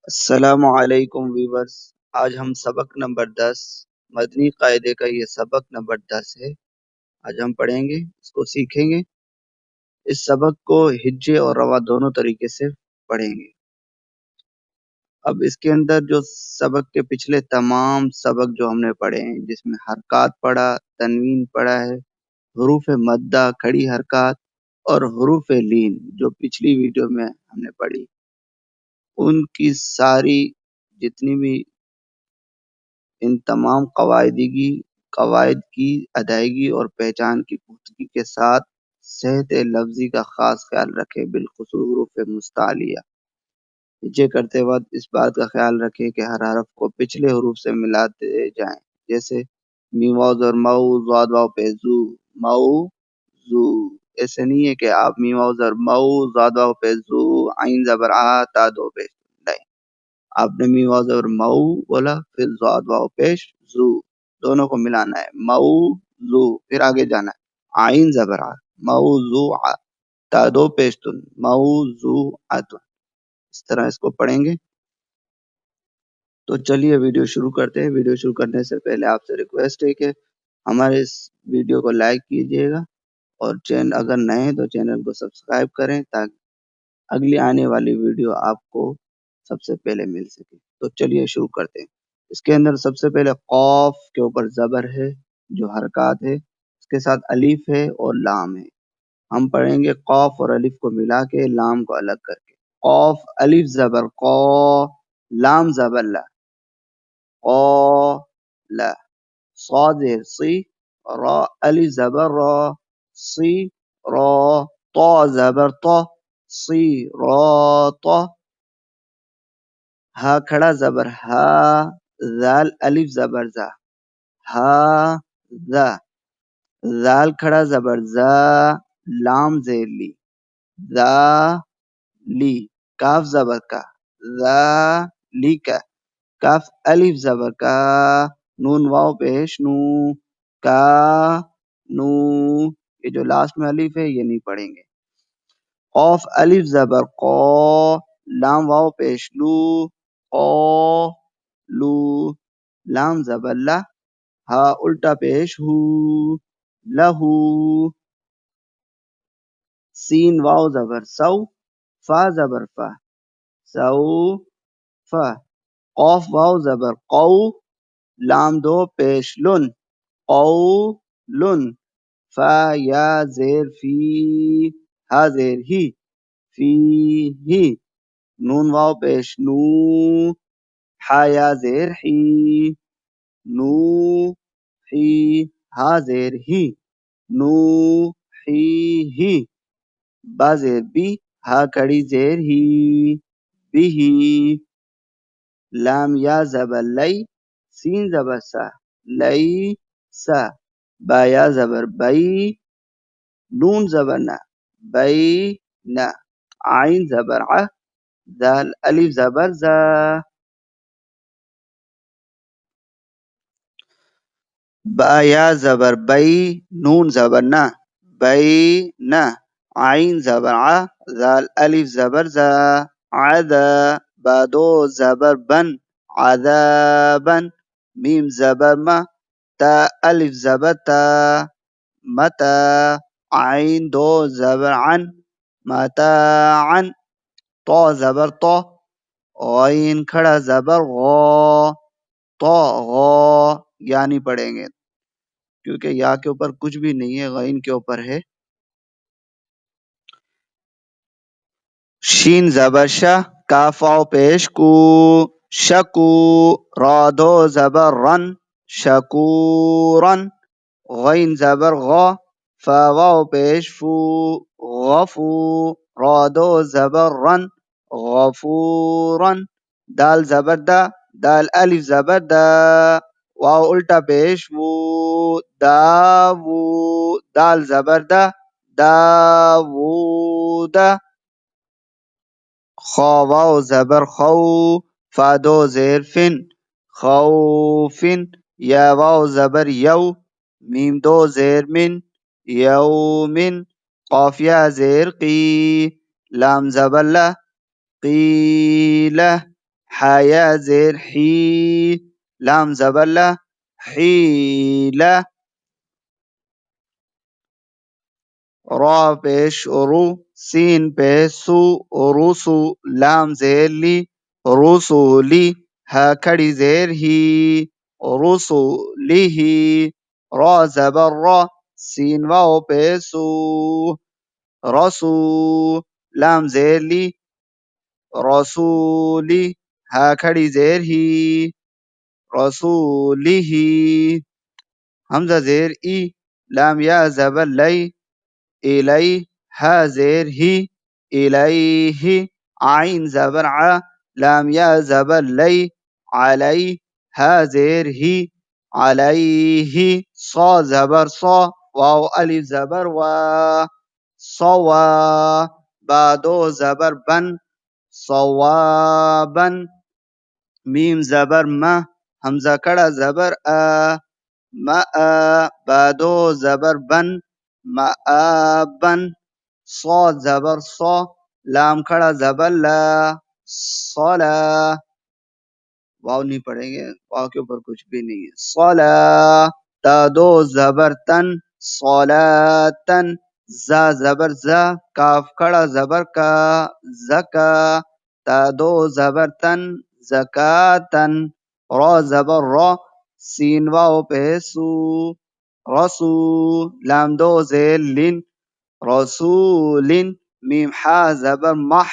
السلام علیکم ویورز، آج ہم سبق نمبر 10 مدنی قاعدے کا یہ سبق نمبر 10 ہے۔ آج ہم پڑھیں گے، اس کو سیکھیں گے۔ اس سبق کو ہجے اور روا دونوں طریقے سے پڑھیں گے۔ اب اس کے اندر جو سبق کے پچھلے تمام سبق جو ہم نے پڑھے ہیں، جس میں حرکات پڑھا، تنوین پڑھا ہے، حروف مدہ کھڑی حرکات اور حروف لین جو پچھلی ویڈیو میں ہم نے پڑھی، ان کی ساری جتنی بھی ان تمام قواعد کی ادائیگی اور پہچان کی پختگی کے ساتھ صحت لفظی کا خاص خیال رکھے، بالخصوص حروف مستعلیہ۔ ہجے کرتے وقت اس بات کا خیال رکھے کہ ہر حرف کو پچھلے حروف سے ملاتے جائیں، جیسے میم واو زبر مؤ، ضاد واو پہ زو، مؤ زو۔ ایسے نہیں ہے کہ آپ میم واو زبر مؤ، ضاد واو پہ زو، عین زبر آ، تا دو پیش نہیں۔ آپ نے میم واو زبر مؤ بولا، پھر ضاد واو پیش زو، دونوں کو ملانا ہے، مؤ زو، پھر آگے جانا ہے، عین زبر آ، موضوع، تا دو پیشتن، موضوعۃ۔ اس طرح اس کو پڑھیں گے۔ تو چلیے ویڈیو شروع کرتے ہیں۔ ویڈیو شروع کرنے سے پہلے آپ سے ریکویسٹ ہے کہ ہمارے اس ویڈیو کو لائک کیجیے گا، اور اگر نئے ہیں تو چینل کو سبسکرائب کریں تاکہ اگلی آنے والی ویڈیو آپ کو سب سے پہلے مل سکے۔ تو چلیے شروع کرتے ہیں۔ اس کے اندر سب سے پہلے قاف کے اوپر زبر ہے جو حرکات ہے، اس کے ساتھ الف ہے اور لام ہے۔ ہم پڑھیں گے قاف اور الف کو ملا کے، لام کو الگ کر کے۔ قاف الف زبر قا، لام زبر لا، قال، صاد زیر صی، را الف زبر را، صی را، طا زبر طا، صی را طا، ہا کھڑا زبر ہا، ذال الف زبر زا، ہا ذا، ذال کھڑا زبر زا، لام زیر لی، ذا لی، کاف زبر کا، ذا لی کا، کاف الف زبر کا، نون واو پیش نو، کا نو۔ یہ جو لاسٹ میں الف ہے یہ نہیں پڑھیں گے۔ قاف الف زبر قا، لام واو پیش لو، قا لو، لام زبر لا، ہا الٹا پیش ہو، لہو۔ سین واو زبر سو، فا زبر فا، سو فا۔ قاف واو زبر قو، لام دو پیش لن، قو لن۔ فا یا زیر فی، ہا زیر ہی، فی ہی۔ نون واو پیش نو، ہا یا زیر ہی، نو ہی، ہا زیر ہی، نو ہی۔ با زیر بی، ہا کھڑی زیر ہی، بھی ہی۔ لام یا زبر لئی، سین زبر سا، لئی سا۔ با یا زبر بئی، نون زبر نا، بئی نا۔ عین زبر ع، ذال الف زبر زا۔ با یا زبر بئی، نون زبر نا، بئی نا۔ عین زبر ع، ذال الف زبر زا، عذا۔ با دو زبر بن، عذابا۔ میم زبر ما، تا الف زبر تا، متا۔ عین دو زبر عن، متاعا۔ طا زبر طا، غین کھڑا زبر غا، طا غا۔ یا نہیں پڑھیں گے کیونکہ یا کے اوپر کچھ بھی نہیں ہے، غین کے اوپر ہے۔ شین زبر شا، کاف واو پیش کو، شکو۔ را دو زبر رن، شکورن۔ غین زبر غا، فا واو پیش فو، غفو۔ را دو زبر رن، غفورن۔ دال زبر دا، دال الف زبر دا، واو الٹا پیش وو، داوو۔ دال زبر دا، داوودا۔ خا واو زبر خو، فا دو زیر فن، خوفن۔ یا واو زبر یو، میم دو زیر من، یومن۔ قاف یا زیر قی، لام زبر لا، قیلہ۔ حا يا زير حي لام زبر لا حيلة را پیش رو سین پیش سو رسو لام زیر لی رسولی ها کڑی زیر ہی رسوله را زبر را سین واو پیش سو رسو لام زیر لی رسولی ها کھڑی زیر ہی رسوله حمزہ زیر ای لام یا زبر لی الی ها زیر ہی الیہ عین زبر ع لام یا زبر لی علی ها زیر ہی علیہ صا زبر صا واو الف زبر وا صوا بادو زبر بن صوابا میم زبر ما حمزہ کڑا زبر ما بادو زبر بن مآبن صاد زبر صا لام کھڑا زبر لا صلا واو نہیں پڑھیں گے واو کے اوپر کچھ بھی نہیں ہے صلا تا دو زبر تن صلاتن زا زبر زا کاف کھڑا زبر کا زکا تا دو زبر تن زکاتن را زبر را سین واو پہ سو رسو لام دو زیر لن رسول میم حا زبر مح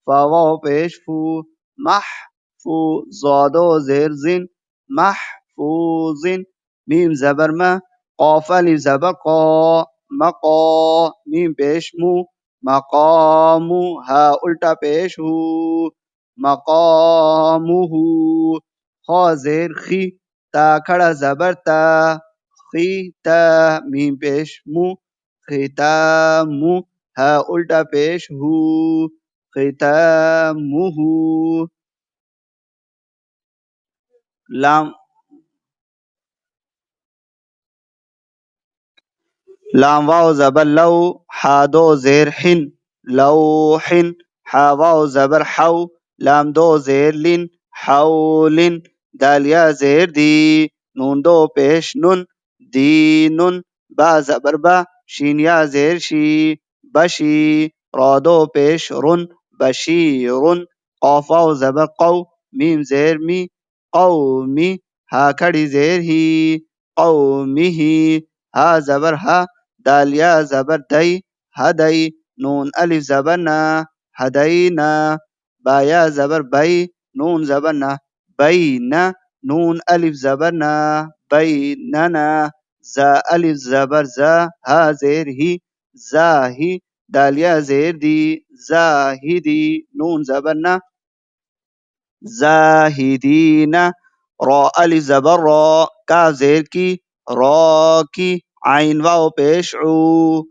فا واو پیش فو مح فو زادو زیر زن محفوظ میم زبر ما قاف الف زبر قا مقا میم پیش مو مقامو ها الٹا پیش ہو مقامه خا زیر خی تا کھڑا زبر تا خی تا میم پیش مو ختامو ها الٹا پیش ہو ختامه لام لام واو زبر لو حا دو زیر حن لوحن حا واو زبر حو لام دو زیر لن حولن دال یا زیر دی نون دو پیش نن دینن با زبر با شین یا زیر شی بشی را دو پیش رن بشیرن قاف واو زبر قو میم زیر می قومی ها کھڑی زیر ہی قومه ها زبر ها دال یا زبر دئی ہدئی نون الف زبر نا ہدینا با یا زبر بئی نون زبر نا بینا نون الف زبر نا بیننا زا الف زبر زا ها زیر ہی زاہی دال یا زیر دی زاہدی نون زبر نا زاہدین را الف زبر را کاف زیر کی راکی عین واو پیش عو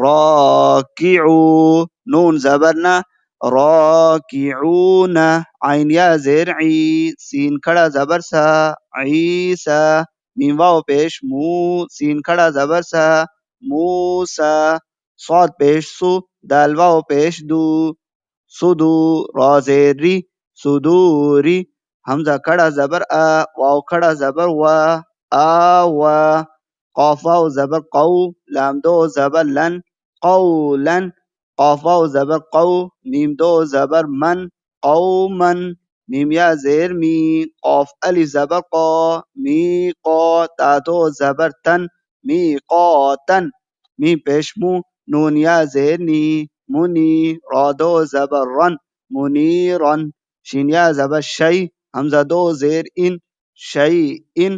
راکعو نون زبر نا راکعون عین یا زیر عی سین کھڑا زبر سا عیسا میم واو پیش مو سین کھڑا زبر سا موسا صاد پیش سو دال واو پیش دو سدو را زیر ری صدوری حمزہ کھڑا زبر واو کھڑا زبر آوا قاف واو زبر قو لام دو زبر لن قولن قاف واو زبر قو میم دو زبر من قومن میم یا زیر می قاف الف زبر قا می قا تا دو زبر تن می قاتن میم پیش مو نون یا زیر نی منی را دو زبر رن منیرن شین یا زبر شی حمزہ دو زیر ان شی ان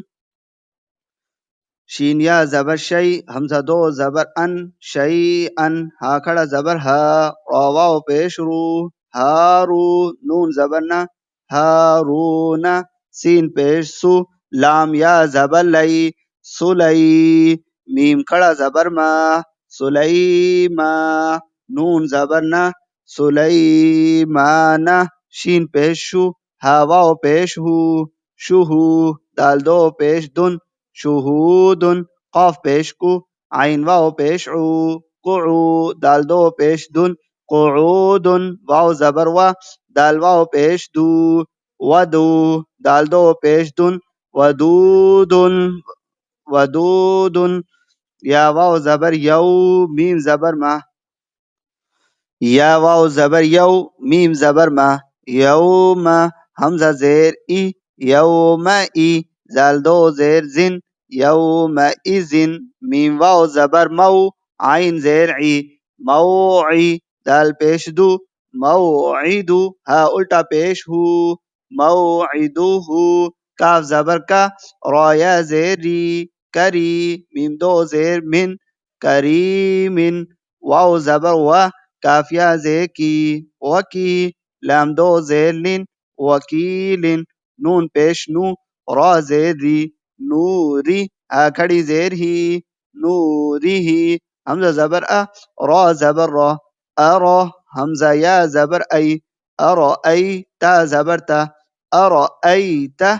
شین یا زبر شی حمزہ دو زبر ان شی ان ہا کھڑا زبر ہا را واو پیش رو ہارو نون زبر نا ہارونا سین پیش سو لام یا زبر لئی سلئی میم کھڑا زبر ما سلیما نون زبر نا سلیمانا شین پیش شو ها واو پیش ہو شہو دال دو پیش دن شہودن قاف پیش کو عین واو پیش عو قعو دال دو پیش دن قعودن واو زبر وا دال واو پیش دو ودو دال دو پیش دن ودود ودود یا واو زبر یو میم زبر ما یا واو زبر یو میم زبر ما یوم حمزه زیر ای یوم ای زال دو زیر زن یوم ایزن میم واو زبر مو عین زیر عی موعی دال پیش دو موعدو ها الٹا پیش ہو موعدو کاف زبر کا را یا زیر ری کری میم دو زیر من کریمن واو زبر و کافیہ زیکی وکی لام دو زیر لن وکیلن نون پیش نو را زیر ری نوری کھڑی زیر ہی نوری ہی حمزہ زبر را زبر را ارا حمزہ یا زبر ای ارا ای تا زبر تا ارا ای تا